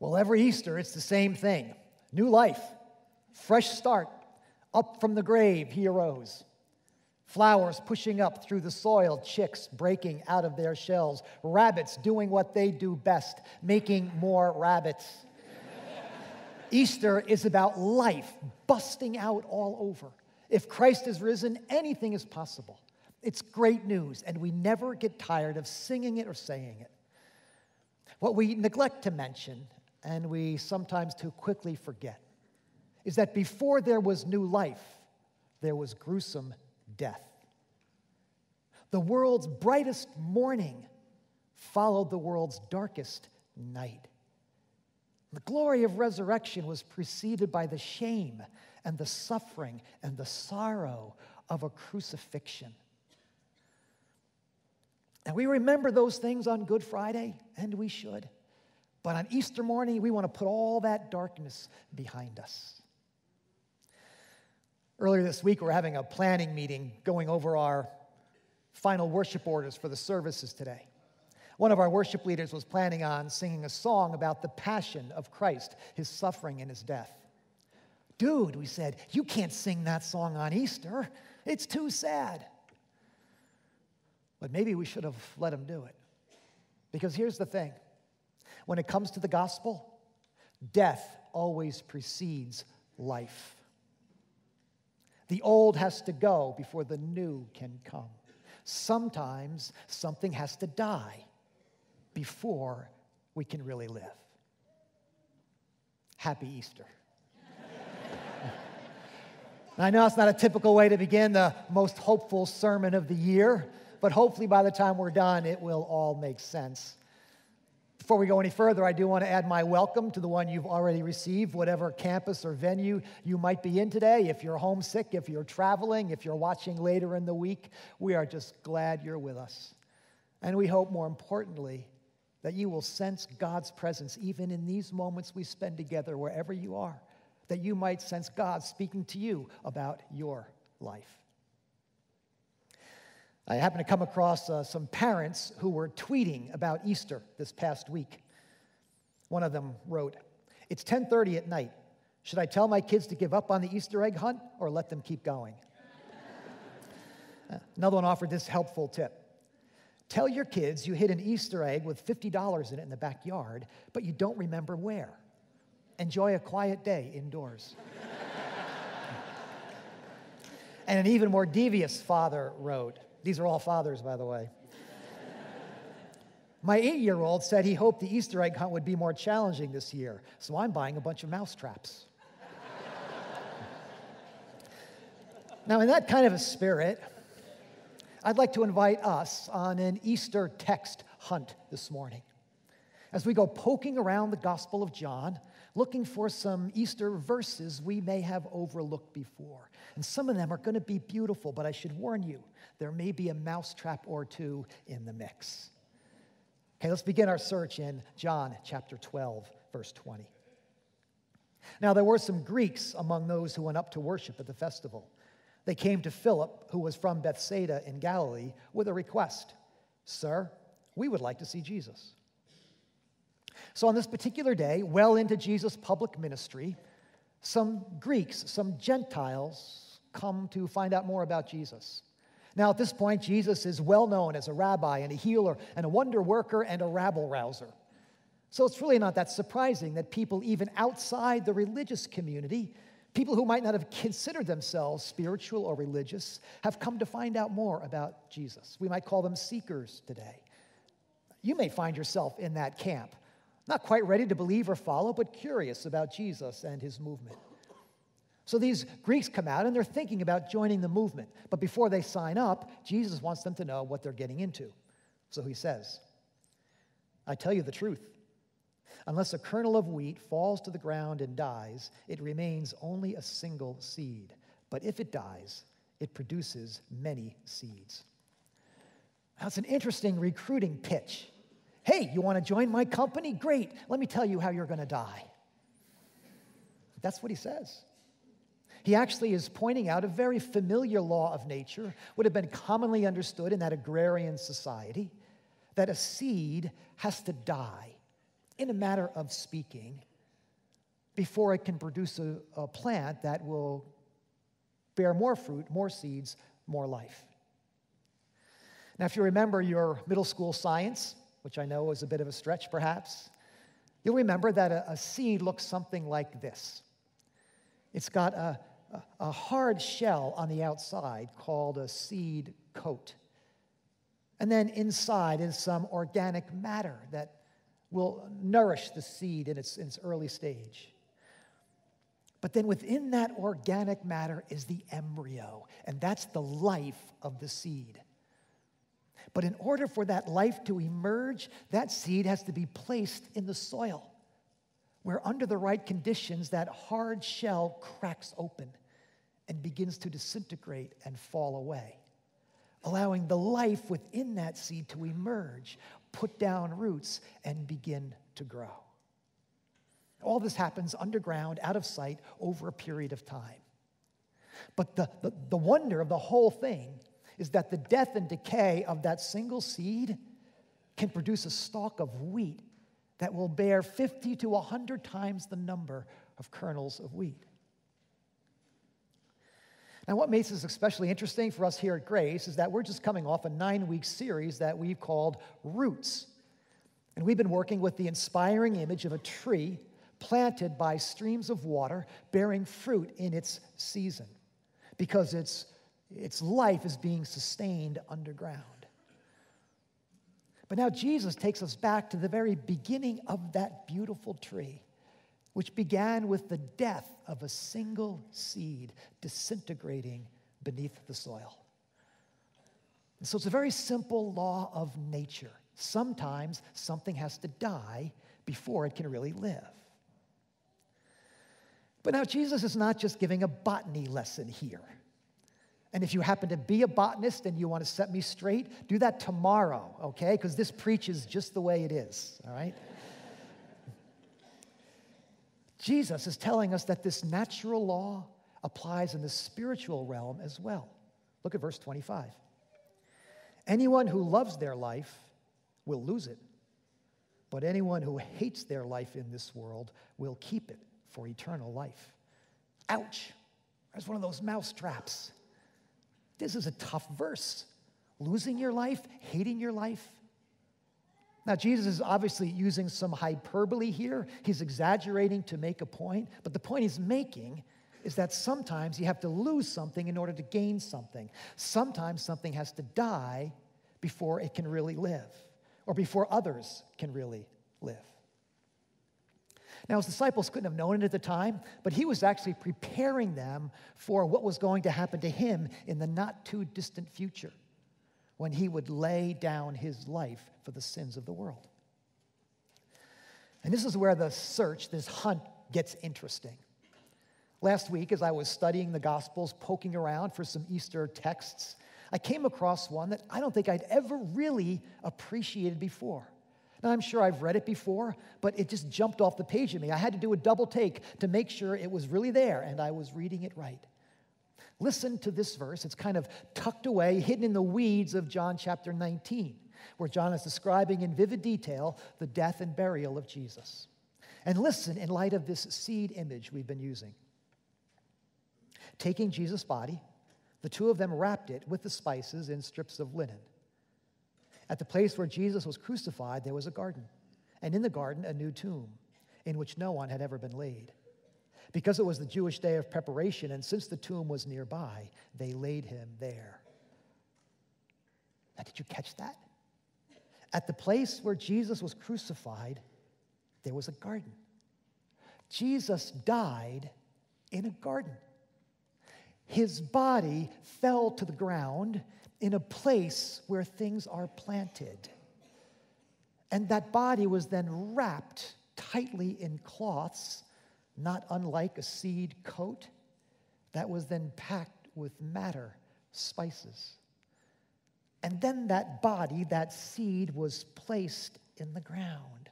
Well, every Easter, it's the same thing. New life, fresh start. Up from the grave, he arose. Flowers pushing up through the soil, chicks breaking out of their shells, rabbits doing what they do best, making more rabbits. Easter is about life busting out all over. If Christ is risen, anything is possible. It's great news, and we never get tired of singing it or saying it. What we neglect to mention, and we sometimes too quickly forget, is that before there was new life, there was gruesome death. The world's brightest morning followed the world's darkest night. The glory of resurrection was preceded by the shame and the suffering and the sorrow of a crucifixion. And we remember those things on Good Friday, and we should. But on Easter morning, we want to put all that darkness behind us. Earlier this week, we're having a planning meeting going over our final worship orders for the services today. One of our worship leaders was planning on singing a song about the passion of Christ, his suffering and his death. Dude, we said, you can't sing that song on Easter. It's too sad. But maybe we should have let him do it. Because here's the thing. When it comes to the gospel, death always precedes life. The old has to go before the new can come. Sometimes something has to die before we can really live. Happy Easter. I know it's not a typical way to begin the most hopeful sermon of the year, but hopefully by the time we're done, it will all make sense. Before we go any further, I do want to add my welcome to the one you've already received, whatever campus or venue you might be in today. If you're homesick, if you're traveling, if you're watching later in the week, we are just glad you're with us. And we hope, more importantly, that you will sense God's presence even in these moments we spend together, wherever you are, that you might sense God speaking to you about your life. I happened to come across some parents who were tweeting about Easter this past week. One of them wrote, "It's 10:30 at night. Should I tell my kids to give up on the Easter egg hunt or let them keep going?" Another one offered this helpful tip. Tell your kids you hid an Easter egg with $50 in it in the backyard, but you don't remember where. Enjoy a quiet day indoors. And an even more devious father wrote, these are all fathers, by the way. My 8-year-old said he hoped the Easter egg hunt would be more challenging this year, so I'm buying a bunch of mouse traps. Now, in that kind of a spirit, I'd like to invite us on an Easter text hunt this morning as we go poking around the Gospel of John, looking for some Easter verses we may have overlooked before. And some of them are going to be beautiful, but I should warn you, there may be a mousetrap or two in the mix. Okay, let's begin our search in John chapter 12, verse 20. Now, there were some Greeks among those who went up to worship at the festival. They came to Philip, who was from Bethsaida in Galilee, with a request. "Sir, we would like to see Jesus." So on this particular day, well into Jesus' public ministry, some Greeks, some Gentiles, come to find out more about Jesus. Now, at this point, Jesus is well known as a rabbi and a healer and a wonder worker and a rabble-rouser. So it's really not that surprising that people even outside the religious community, people who might not have considered themselves spiritual or religious, have come to find out more about Jesus. We might call them seekers today. You may find yourself in that camp, not quite ready to believe or follow, but curious about Jesus and his movement. So these Greeks come out and they're thinking about joining the movement. But before they sign up, Jesus wants them to know what they're getting into. So he says, "I tell you the truth. Unless a kernel of wheat falls to the ground and dies, it remains only a single seed. But if it dies, it produces many seeds." Now, it's an interesting recruiting pitch. Hey, you want to join my company? Great. Let me tell you how you're going to die. That's what he says. He actually is pointing out a very familiar law of nature, would have been commonly understood in that agrarian society, that a seed has to die in a matter of speaking, before it can produce a plant that will bear more fruit, more seeds, more life. Now, if you remember your middle school science, which I know is a bit of a stretch perhaps, you'll remember that a seed looks something like this. It's got a hard shell on the outside called a seed coat. And then inside is some organic matter that will nourish the seed in its early stage. But then within that organic matter is the embryo, and that's the life of the seed. But in order for that life to emerge, that seed has to be placed in the soil, where under the right conditions, that hard shell cracks open and begins to disintegrate and fall away, allowing the life within that seed to emerge, put down roots, and begin to grow. All this happens underground, out of sight, over a period of time. But the wonder of the whole thing is that the death and decay of that single seed can produce a stalk of wheat that will bear 50 to 100 times the number of kernels of wheat. Now, what makes this especially interesting for us here at Grace is that we're just coming off a 9-week series that we've called Roots. And we've been working with the inspiring image of a tree planted by streams of water, bearing fruit in its season, because its life is being sustained underground. But now Jesus takes us back to the very beginning of that beautiful tree, which began with the death of a single seed disintegrating beneath the soil. And so it's a very simple law of nature. Sometimes something has to die before it can really live. But now Jesus is not just giving a botany lesson here. And if you happen to be a botanist and you want to set me straight, do that tomorrow, okay? Because this preaches just the way it is, all right? Jesus is telling us that this natural law applies in the spiritual realm as well. Look at verse 25. Anyone who loves their life will lose it, but anyone who hates their life in this world will keep it for eternal life. Ouch. There's one of those mouse traps. This is a tough verse. Losing your life, hating your life. Now, Jesus is obviously using some hyperbole here. He's exaggerating to make a point, but the point he's making is that sometimes you have to lose something in order to gain something. Sometimes something has to die before it can really live, or before others can really live. Now, his disciples couldn't have known it at the time, but he was actually preparing them for what was going to happen to him in the not-too-distant future, when he would lay down his life for the sins of the world. And this is where the search, this hunt, gets interesting. Last week, as I was studying the Gospels, poking around for some Easter texts, I came across one that I don't think I'd ever really appreciated before. Now, I'm sure I've read it before, but it just jumped off the page at me. I had to do a double take to make sure it was really there and I was reading it right. Listen to this verse. It's kind of tucked away, hidden in the weeds of John chapter 19, where John is describing in vivid detail the death and burial of Jesus. And listen in light of this seed image we've been using. Taking Jesus' body, the two of them wrapped it with the spices in strips of linen. At the place where Jesus was crucified, there was a garden, and in the garden, a new tomb in which no one had ever been laid. Because it was the Jewish day of preparation, and since the tomb was nearby, they laid him there. Now, did you catch that? At the place where Jesus was crucified, there was a garden. Jesus died in a garden. His body fell to the ground in a place where things are planted. And that body was then wrapped tightly in cloths, not unlike a seed coat, that was then packed with matter, spices. And then that body, that seed, was placed in the ground.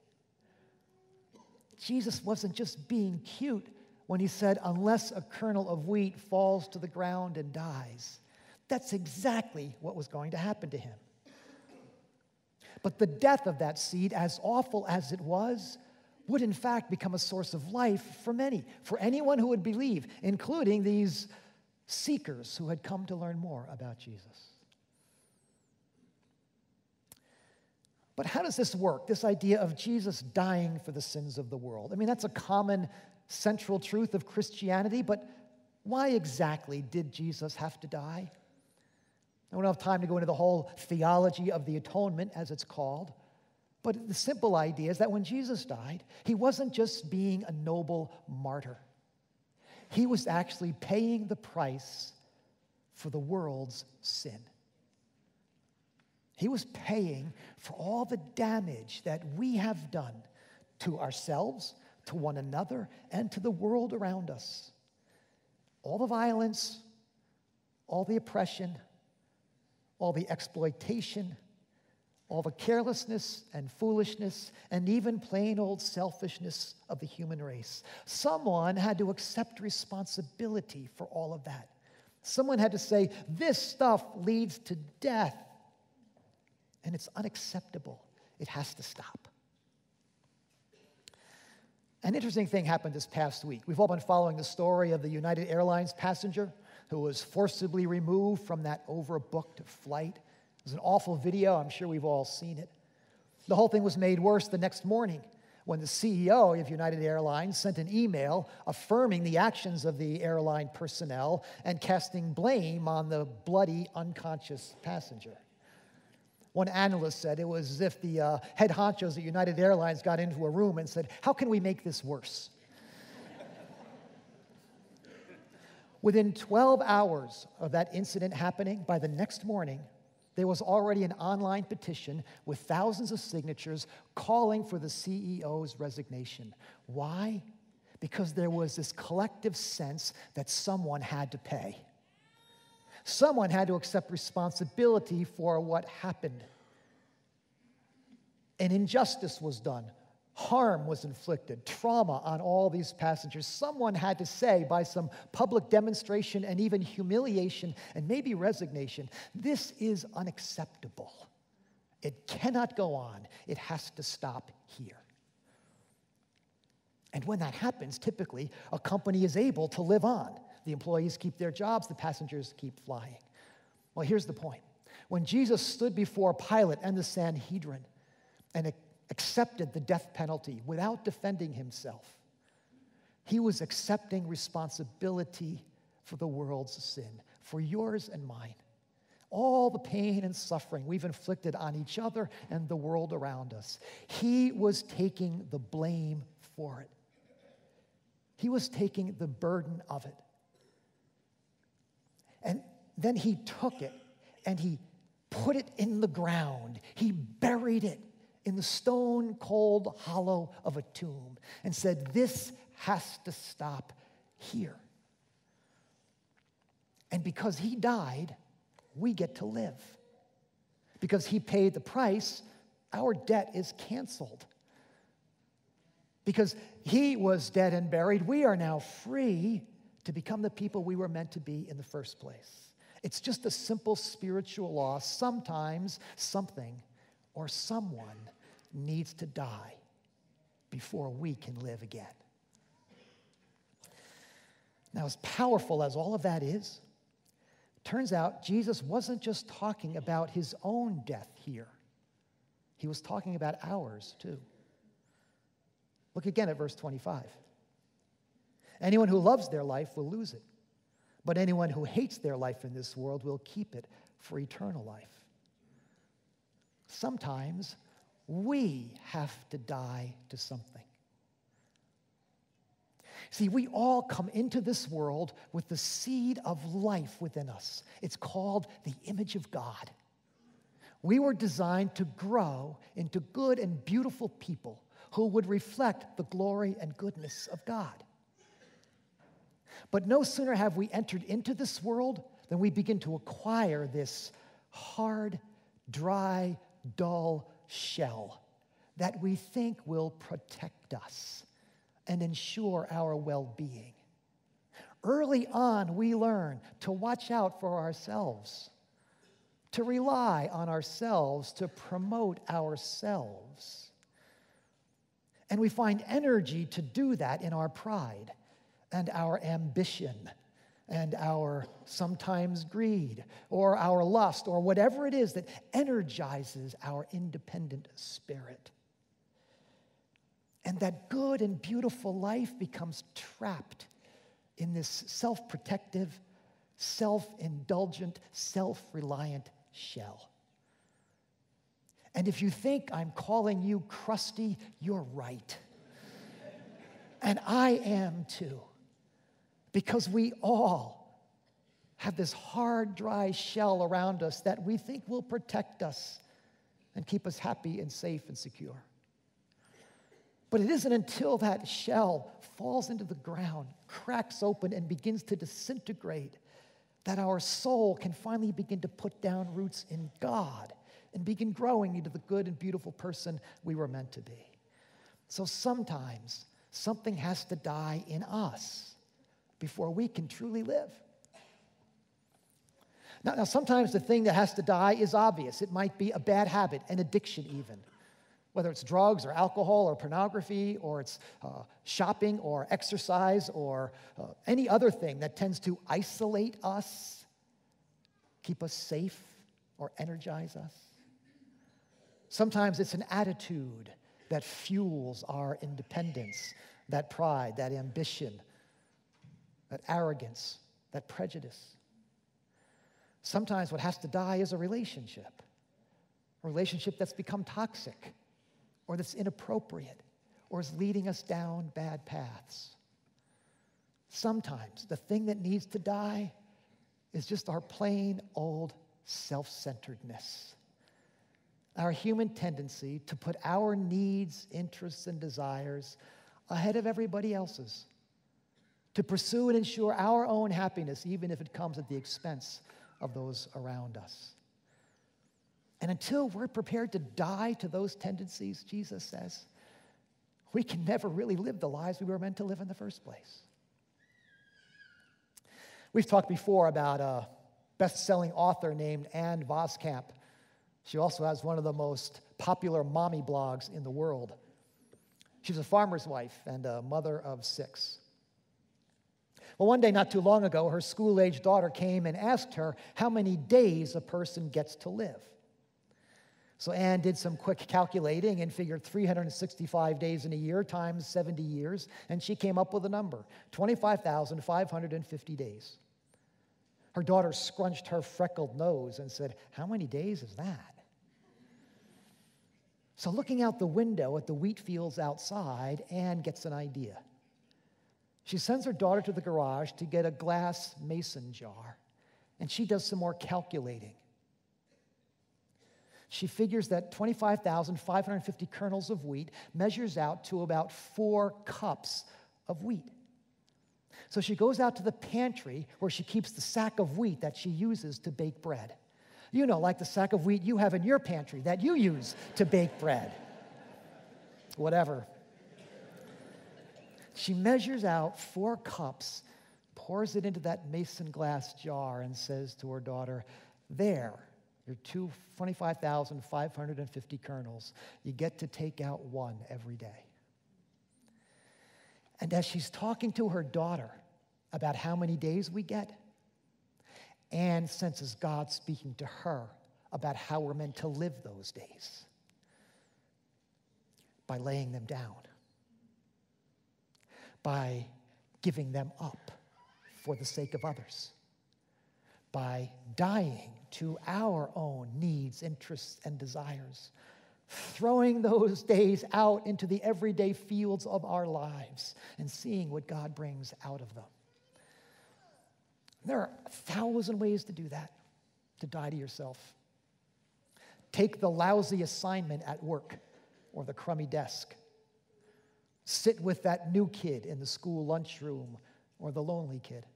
Jesus wasn't just being cute when he said, unless a kernel of wheat falls to the ground and dies. That's exactly what was going to happen to him. But the death of that seed, as awful as it was would in fact become a source of life for many, for anyone who would believe, including these seekers who had come to learn more about Jesus. But how does this work, this idea of Jesus dying for the sins of the world? I mean, that's a common central truth of Christianity, but why exactly did Jesus have to die? I don't have time to go into the whole theology of the atonement, as it's called, but the simple idea is that when Jesus died, he wasn't just being a noble martyr. He was actually paying the price for the world's sin. He was paying for all the damage that we have done to ourselves, to one another, and to the world around us. All the violence, all the oppression, all the exploitation, all the carelessness and foolishness, and even plain old selfishness of the human race. Someone had to accept responsibility for all of that. Someone had to say, this stuff leads to death. And it's unacceptable. It has to stop. An interesting thing happened this past week. We've all been following the story of the United Airlines passenger who was forcibly removed from that overbooked flight. It was an awful video. I'm sure we've all seen it. The whole thing was made worse the next morning when the CEO of United Airlines sent an email affirming the actions of the airline personnel and casting blame on the bloody, unconscious passenger. One analyst said it was as if the head honchos at United Airlines got into a room and said, how can we make this worse? Within 12 hours of that incident happening, by the next morning, there was already an online petition with thousands of signatures calling for the CEO's resignation. Why? Because there was this collective sense that someone had to pay. Someone had to accept responsibility for what happened. An injustice was done. Harm was inflicted. Trauma on all these passengers. Someone had to say, by some public demonstration and even humiliation and maybe resignation, this is unacceptable. It cannot go on. It has to stop here. And when that happens, typically, a company is able to live on. The employees keep their jobs, the passengers keep flying. Well, here's the point. When Jesus stood before Pilate and the Sanhedrin and accepted the death penalty without defending himself, he was accepting responsibility for the world's sin, for yours and mine. All the pain and suffering we've inflicted on each other and the world around us. He was taking the blame for it. He was taking the burden of it. And then he took it and he put it in the ground. He buried it in the stone-cold hollow of a tomb and said, this has to stop here. And because he died, we get to live. Because he paid the price, our debt is canceled. Because he was dead and buried, we are now free to become the people we were meant to be in the first place. It's just a simple spiritual law. Sometimes something or someone needs to die before we can live again. Now, as powerful as all of that is, turns out Jesus wasn't just talking about his own death here. He was talking about ours too. Look again at verse 25. Anyone who loves their life will lose it, but anyone who hates their life in this world will keep it for eternal life. Sometimes we have to die to something. See, we all come into this world with the seed of life within us. It's called the image of God. We were designed to grow into good and beautiful people who would reflect the glory and goodness of God. But no sooner have we entered into this world than we begin to acquire this hard, dry, dull shell that we think will protect us and ensure our well-being. Early on, we learn to watch out for ourselves, to rely on ourselves, to promote ourselves. And we find energy to do that in our pride and our ambition and our sometimes greed or our lust or whatever it is that energizes our independent spirit. And that good and beautiful life becomes trapped in this self-protective, self-indulgent, self-reliant shell. And if you think I'm calling you crusty, you're right. And I am too. Because we all have this hard, dry shell around us that we think will protect us and keep us happy and safe and secure. But it isn't until that shell falls into the ground, cracks open, and begins to disintegrate that our soul can finally begin to put down roots in God and begin growing into the good and beautiful person we were meant to be. So sometimes something has to die in us before we can truly live. Now, sometimes the thing that has to die is obvious. It might be a bad habit, an addiction even. Whether it's drugs or alcohol or pornography or it's shopping or exercise or any other thing that tends to isolate us, keep us safe, or energize us. Sometimes it's an attitude that fuels our independence, that pride, that ambition, that arrogance, that prejudice. Sometimes what has to die is a relationship that's become toxic, or that's inappropriate, or is leading us down bad paths. Sometimes the thing that needs to die is just our plain old self-centeredness, our human tendency to put our needs, interests, and desires ahead of everybody else's, to pursue and ensure our own happiness, even if it comes at the expense of those around us. And until we're prepared to die to those tendencies, Jesus says, we can never really live the lives we were meant to live in the first place. We've talked before about a best-selling author named Ann Voskamp. She also has one of the most popular mommy blogs in the world. She's a farmer's wife and a mother of 6. Well, one day not too long ago, her school-aged daughter came and asked her how many days a person gets to live. So Anne did some quick calculating and figured 365 days in a year times 70 years, and she came up with a number, 25,550 days. Her daughter scrunched her freckled nose and said, "How many days is that?" So looking out the window at the wheat fields outside, Anne gets an idea. She sends her daughter to the garage to get a glass mason jar, and she does some more calculating. She figures that 25,550 kernels of wheat measures out to about 4 cups of wheat. So she goes out to the pantry where she keeps the sack of wheat that she uses to bake bread. You know, like the sack of wheat you have in your pantry that you use to bake bread. Whatever. She measures out 4 cups, pours it into that mason glass jar, and says to her daughter, "There, your 25,550 kernels. You get to take out 1 every day." And as she's talking to her daughter about how many days we get, Anne senses God speaking to her about how we're meant to live those days by laying them down, by giving them up for the sake of others, by dying to our own needs, interests, and desires, throwing those days out into the everyday fields of our lives and seeing what God brings out of them. There are 1,000 ways to do that, to die to yourself. Take the lousy assignment at work or the crummy desk. Sit with that new kid in the school lunchroom or the lonely kid.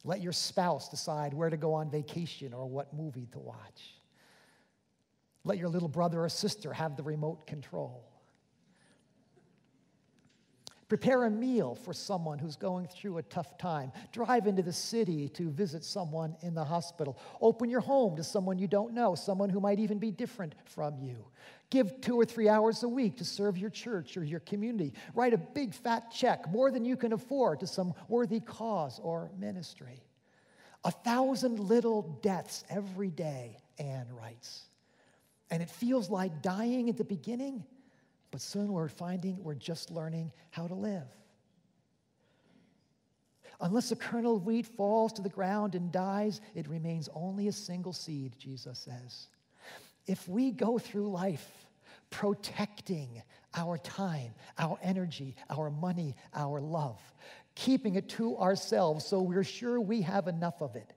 Let your spouse decide where to go on vacation or what movie to watch. Let your little brother or sister have the remote control. Prepare a meal for someone who's going through a tough time. Drive into the city to visit someone in the hospital. Open your home to someone you don't know, someone who might even be different from you. Give 2 or 3 hours a week to serve your church or your community. Write a big fat check, more than you can afford, to some worthy cause or ministry. 1,000 little deaths every day, Anne writes. And it feels like dying at the beginning, but soon we're finding we're just learning how to live. Unless a kernel of wheat falls to the ground and dies, it remains only a single seed, Jesus says. If we go through life protecting our time, our energy, our money, our love, keeping it to ourselves so we're sure we have enough of it,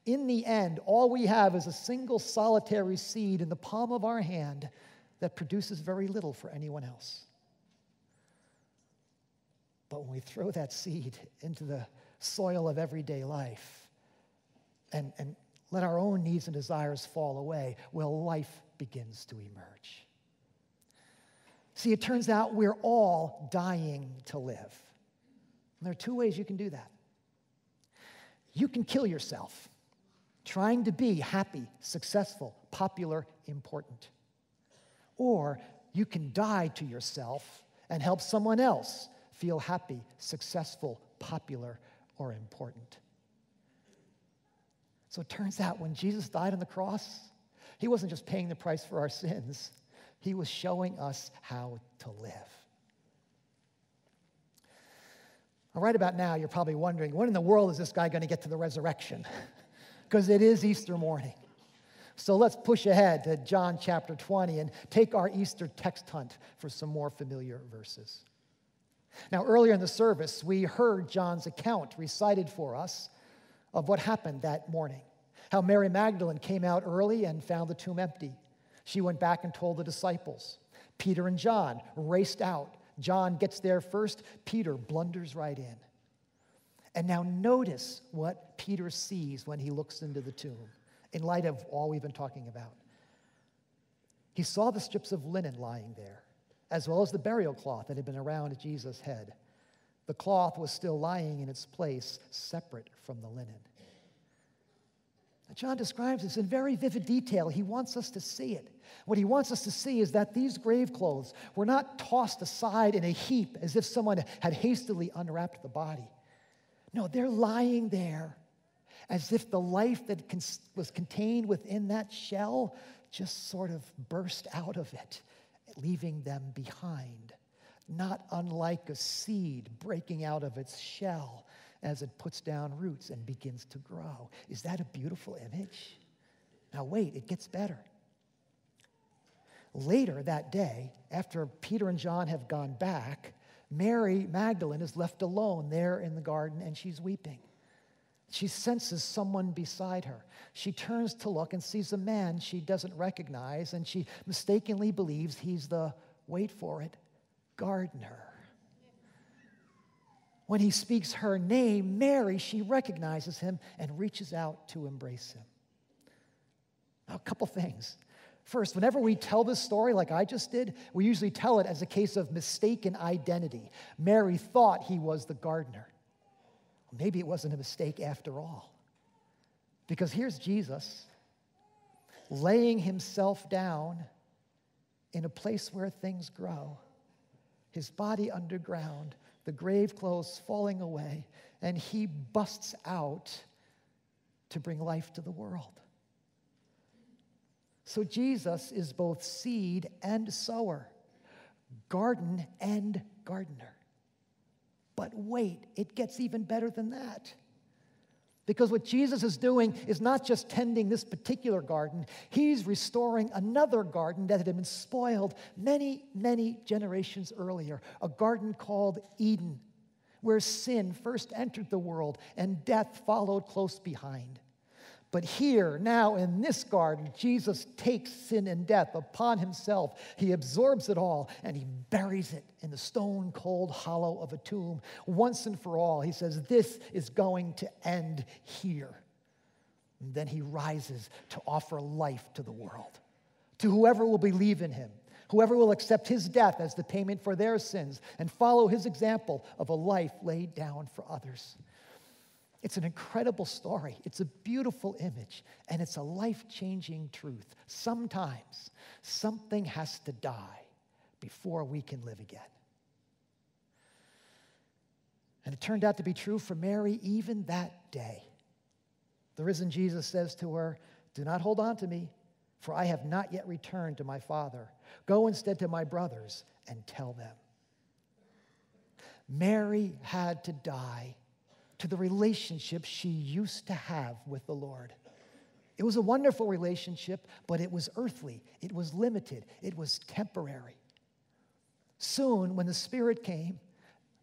in the end, all we have is a single solitary seed in the palm of our hand that produces very little for anyone else. But when we throw that seed into the soil of everyday life and let our own needs and desires fall away, well, life begins to emerge. See, it turns out we're all dying to live. And there are 2 ways you can do that. You can kill yourself trying to be happy, successful, popular, important. Or you can die to yourself and help someone else feel happy, successful, popular, or important. So it turns out when Jesus died on the cross, he wasn't just paying the price for our sins. He was showing us how to live. Right about now, you're probably wondering, when in the world is this guy going to get to the resurrection? Because it is Easter morning. So let's push ahead to John chapter 20 and take our Easter text hunt for some more familiar verses. Now, earlier in the service, we heard John's account recited for us of what happened that morning. How Mary Magdalene came out early and found the tomb empty. She went back and told the disciples. Peter and John raced out. John gets there first. Peter blunders right in. And now notice what Peter sees when he looks into the tomb, in light of all we've been talking about. He saw the strips of linen lying there, as well as the burial cloth that had been around Jesus' head. The cloth was still lying in its place, separate from the linen. John describes this in very vivid detail. He wants us to see it. What he wants us to see is that these grave clothes were not tossed aside in a heap as if someone had hastily unwrapped the body. No, they're lying there as if the life that was contained within that shell just sort of burst out of it, leaving them behind. Not unlike a seed breaking out of its shell as it puts down roots and begins to grow. Is that a beautiful image? Now wait, it gets better. Later that day, after Peter and John have gone back, Mary Magdalene is left alone there in the garden, and she's weeping. She senses someone beside her. She turns to look and sees a man she doesn't recognize, and she mistakenly believes he's the, wait for it, gardener. When he speaks her name, Mary, she recognizes him and reaches out to embrace him. Now, a couple things. First, whenever we tell this story like I just did, we usually tell it as a case of mistaken identity. Mary thought he was the gardener. Maybe it wasn't a mistake after all. Because here's Jesus laying himself down in a place where things grow, his body underground, the grave clothes falling away, and he busts out to bring life to the world. So Jesus is both seed and sower, garden and gardener. But wait, it gets even better than that. Because what Jesus is doing is not just tending this particular garden, he's restoring another garden that had been spoiled many, many generations earlier, a garden called Eden, where sin first entered the world and death followed close behind. But here, now in this garden, Jesus takes sin and death upon himself. He absorbs it all, and he buries it in the stone-cold hollow of a tomb. Once and for all, he says, this is going to end here. And then he rises to offer life to the world, to whoever will believe in him, Whoever will accept his death as the payment for their sins and follow his example of a life laid down for others. It's an incredible story. It's a beautiful image, and it's a life-changing truth. Sometimes something has to die before we can live again. And it turned out to be true for Mary even that day. The risen Jesus says to her, "Do not hold on to me, for I have not yet returned to my Father. Go instead to my brothers and tell them." Mary had to die to the relationship she used to have with the Lord. It was a wonderful relationship, but it was earthly, it was limited, it was temporary. Soon, when the Spirit came,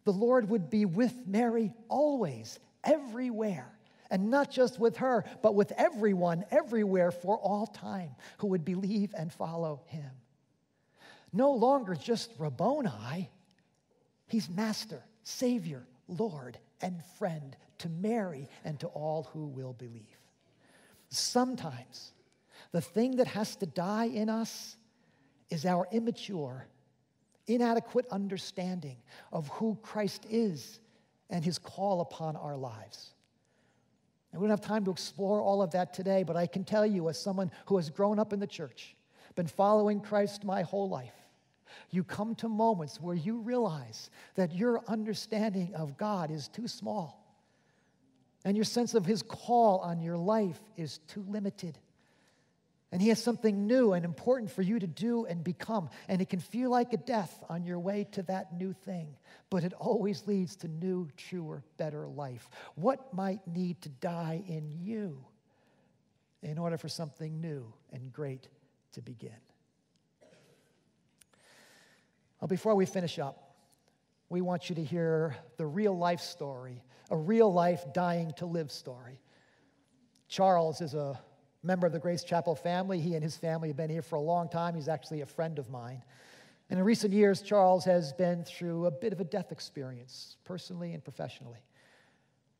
the Lord would be with Mary always, everywhere, and not just with her, but with everyone, everywhere, for all time, who would believe and follow him. No longer just Rabboni, he's Master, Savior, Lord, and friend to Mary and to all who will believe. Sometimes the thing that has to die in us is our immature, inadequate understanding of who Christ is and his call upon our lives. And we don't have time to explore all of that today, but I can tell you, as someone who has grown up in the church, been following Christ my whole life, you come to moments where you realize that your understanding of God is too small, and your sense of his call on your life is too limited. And he has something new and important for you to do and become, and it can feel like a death on your way to that new thing, but it always leads to new, truer, better life. What might need to die in you in order for something new and great to begin? Well, before we finish up, we want you to hear the real life story, a real life dying to live story. Charles is a member of the Grace Chapel family. He and his family have been here for a long time. He's actually a friend of mine. And in recent years, Charles has been through a bit of a death experience, personally and professionally.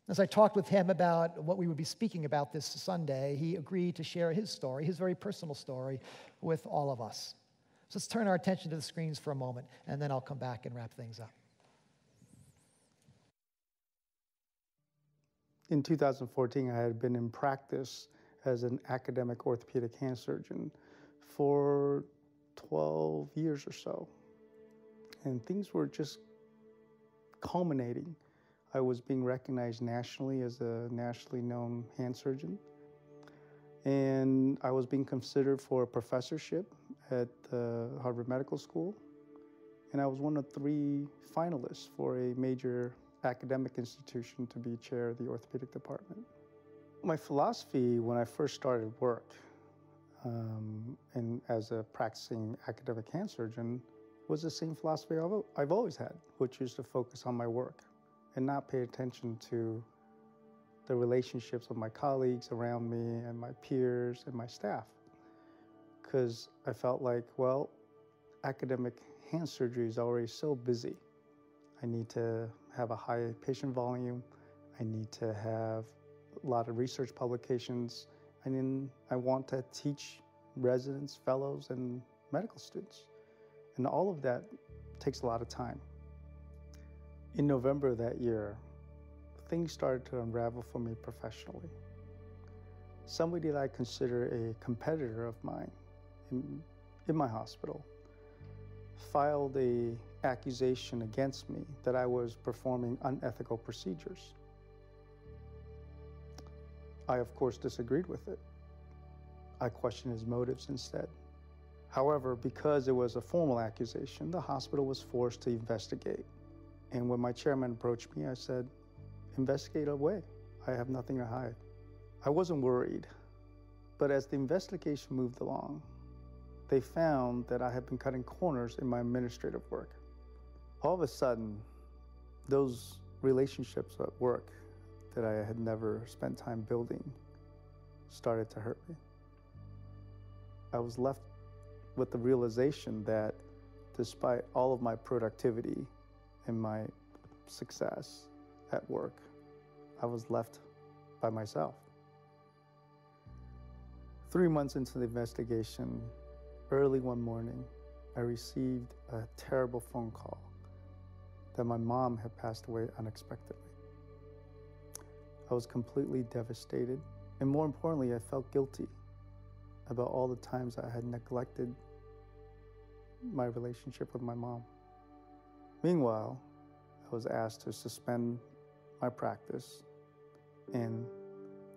As I talked with him about what we would be speaking about this Sunday, he agreed to share his story, his very personal story, with all of us. So let's turn our attention to the screens for a moment, and then I'll come back and wrap things up. In 2014, I had been in practice as an academic orthopedic hand surgeon for 12 years or so. And things were just culminating. I was being recognized nationally as a nationally known hand surgeon. And I was being considered for a professorship at the Harvard Medical School. And I was one of 3 finalists for a major academic institution to be chair of the orthopedic department. My philosophy when I first started work and as a practicing academic hand surgeon was the same philosophy I've always had, which is to focus on my work and not pay attention to the relationships with my colleagues around me and my peers and my staff. Because I felt like, well, academic hand surgery is already so busy. I need to have a high patient volume. I need to have a lot of research publications. And then I want to teach residents, fellows, and medical students. And all of that takes a lot of time. In November of that year, things started to unravel for me professionally. Somebody that I consider a competitor of mine in my hospital filed an accusation against me that I was performing unethical procedures. I, of course, disagreed with it. I questioned his motives instead. However, because it was a formal accusation, the hospital was forced to investigate. And when my chairman approached me, I said, investigate away. I have nothing to hide. I wasn't worried, but as the investigation moved along, they found that I had been cutting corners in my administrative work. All of a sudden, those relationships at work that I had never spent time building started to hurt me. I was left with the realization that despite all of my productivity and my success at work, I was left by myself. 3 months into the investigation, early one morning, I received a terrible phone call that my mom had passed away unexpectedly. I was completely devastated, and more importantly, I felt guilty about all the times I had neglected my relationship with my mom. Meanwhile, I was asked to suspend my practice and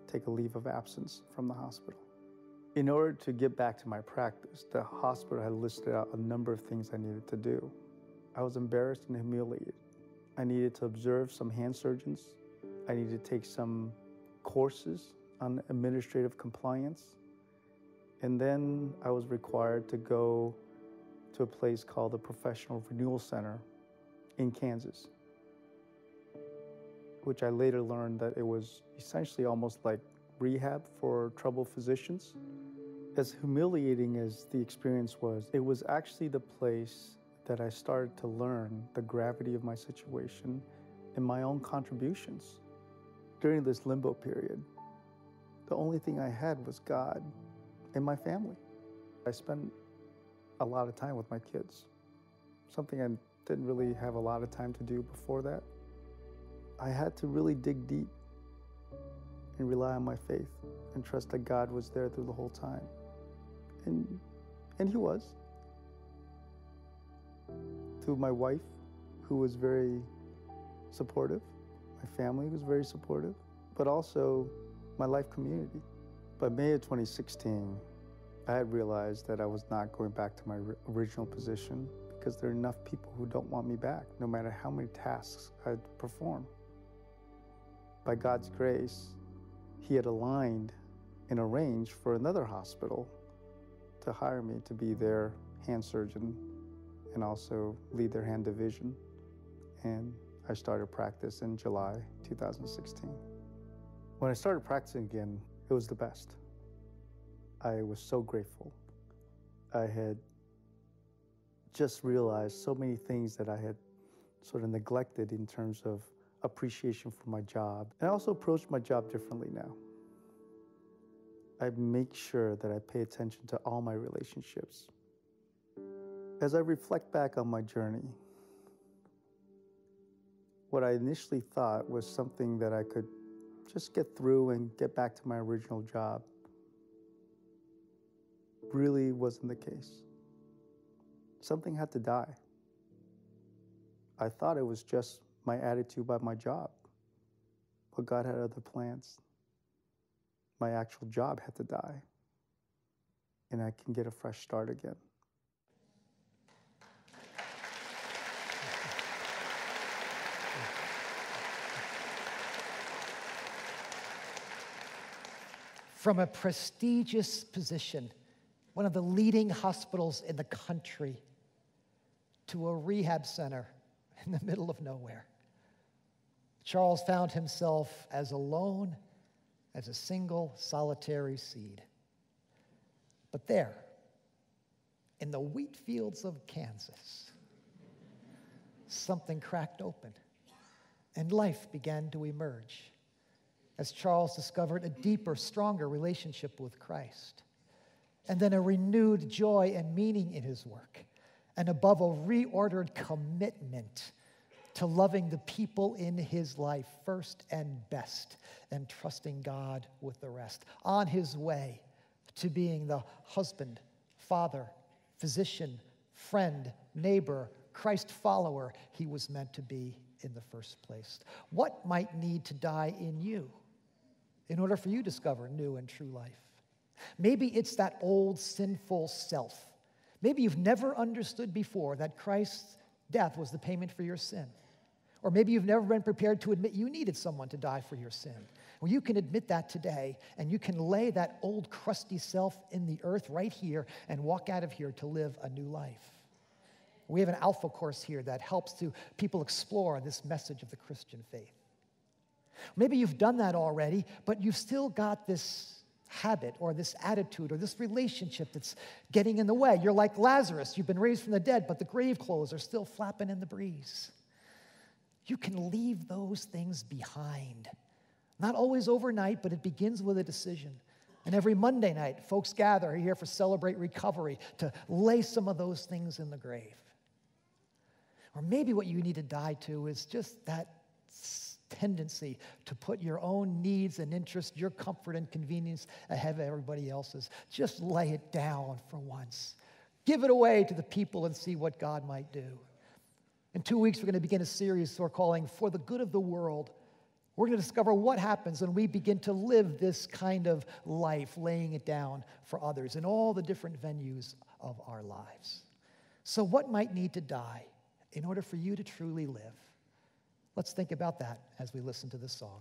take a leave of absence from the hospital. In order to get back to my practice, the hospital had listed out a number of things I needed to do. I was embarrassed and humiliated. I needed to observe some hand surgeons. I needed to take some courses on administrative compliance. And then I was required to go to a place called the Professional Renewal Center in Kansas, which I later learned that it was essentially almost like rehab for troubled physicians. As humiliating as the experience was, it was actually the place that I started to learn the gravity of my situation and my own contributions. During this limbo period, the only thing I had was God and my family. I spent a lot of time with my kids, something I didn't really have a lot of time to do before that. I had to really dig deep and rely on my faith and trust that God was there through the whole time. And He was. Through my wife, who was very supportive, my family was very supportive, but also my life community. By May of 2016, I had realized that I was not going back to my original position because there are enough people who don't want me back, no matter how many tasks I'd perform. By God's grace, He had aligned and arranged for another hospital to hire me to be their hand surgeon and also lead their hand division. And I started practice in July 2016. When I started practicing again, it was the best. I was so grateful. I had just realized so many things that I had sort of neglected in terms of appreciation for my job. And I also approach my job differently now. I make sure that I pay attention to all my relationships. As I reflect back on my journey, what I initially thought was something that I could just get through and get back to my original job really wasn't the case. Something had to die. I thought it was just my attitude about my job, but God had other plans. My actual job had to die, and I can get a fresh start again. From a prestigious position, one of the leading hospitals in the country, to a rehab center in the middle of nowhere, Charles found himself as alone as a single solitary seed. But there, in the wheat fields of Kansas, something cracked open and life began to emerge as Charles discovered a deeper, stronger relationship with Christ, and then a renewed joy and meaning in his work, and above a reordered commitment to loving the people in his life first and best, and trusting God with the rest, on his way to being the husband, father, physician, friend, neighbor, Christ follower he was meant to be in the first place. What might need to die in you in order for you to discover new and true life? Maybe it's that old sinful self. Maybe you've never understood before that Christ's death was the payment for your sin. Or maybe you've never been prepared to admit you needed someone to die for your sin. Well, you can admit that today, and you can lay that old crusty self in the earth right here and walk out of here to live a new life. We have an alpha course here that helps people explore this message of the Christian faith. Maybe you've done that already, but you've still got this habit or this attitude or this relationship that's getting in the way. You're like Lazarus. You've been raised from the dead, but the grave clothes are still flapping in the breeze. You can leave those things behind. Not always overnight, but it begins with a decision. And every Monday night, folks gather here for Celebrate Recovery to lay some of those things in the grave. Or maybe what you need to die to is just that tendency to put your own needs and interests, your comfort and convenience ahead of everybody else's. Just lay it down for once. Give it away to the people and see what God might do. In 2 weeks, we're going to begin a series we're calling For the Good of the World. We're going to discover what happens when we begin to live this kind of life, laying it down for others in all the different venues of our lives. So what might need to die in order for you to truly live? Let's think about that as we listen to this song.